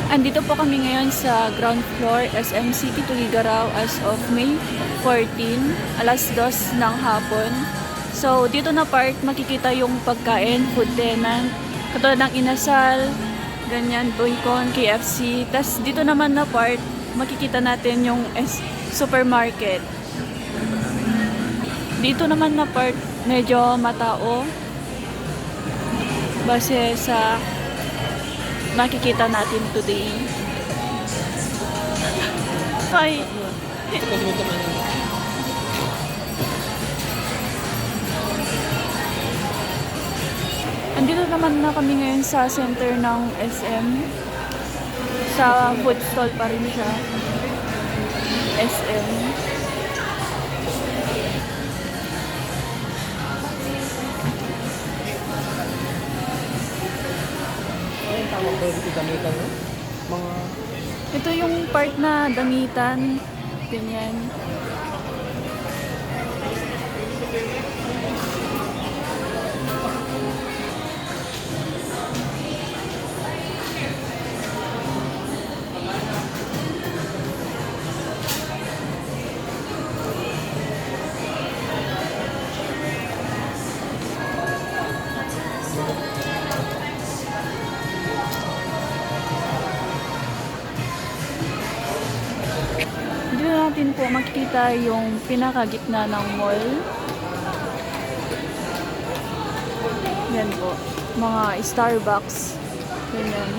Andito po kami ngayon sa ground floor SM City Tuguegarao as of May 14, alas 2 ng hapon. So, dito na part makikita yung pagkain, food tenant, katulad ng inasal, ganyan, Boycon, KFC. Tas dito naman na part, makikita natin yung supermarket. Dito naman na part, medyo matao. Base sa nakikita natin today. Hi! Andito naman na kami ngayon sa center ng SM. Sa food stall pa rin siya. SM. Ay, tawag ba dito damitan, no? Mga... Ito yung part na damitan. Ganyan. Dito natin po makikita yung pinakagitna ng mall. Yan po. Mga Starbucks. Ganyan.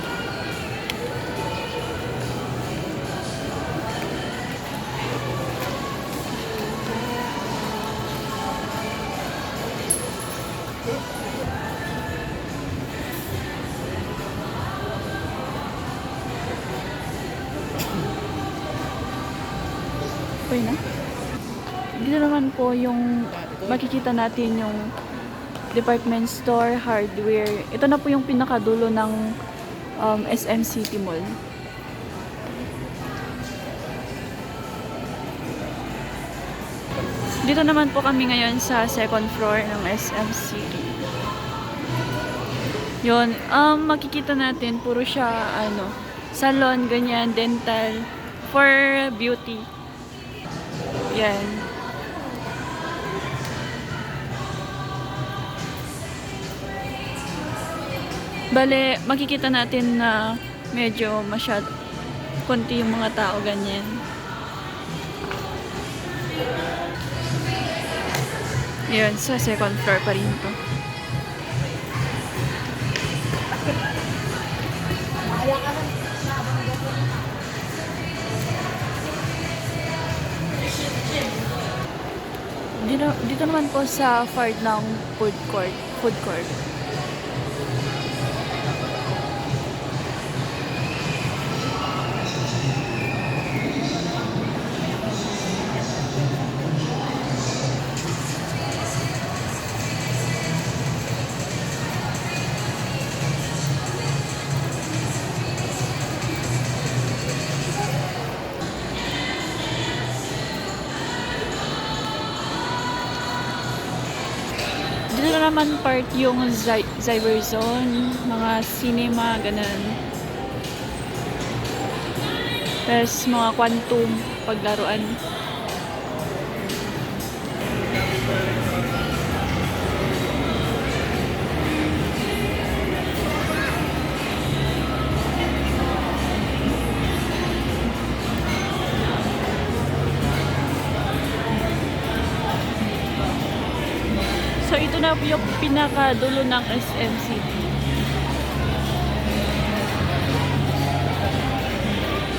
Okay na. Dito naman po yung makikita natin yung department store, hardware. Ito na po yung pinakadulo ng SM City Mall. Dito naman po kami ngayon sa second floor ng SM City. Yun, makikita natin puro siya salon, ganyan, dental, for beauty. Yan. Bale, makikita natin na medyo konti yung mga tao, ganyan. Yan, sa second floor pa rin to. Dito naman po sa part ng food court. Dito naman part yung Cyberzone, mga cinema, ganun. Tapos mga quantum paglaruan. So ito na yung pinakadulo ng SM City.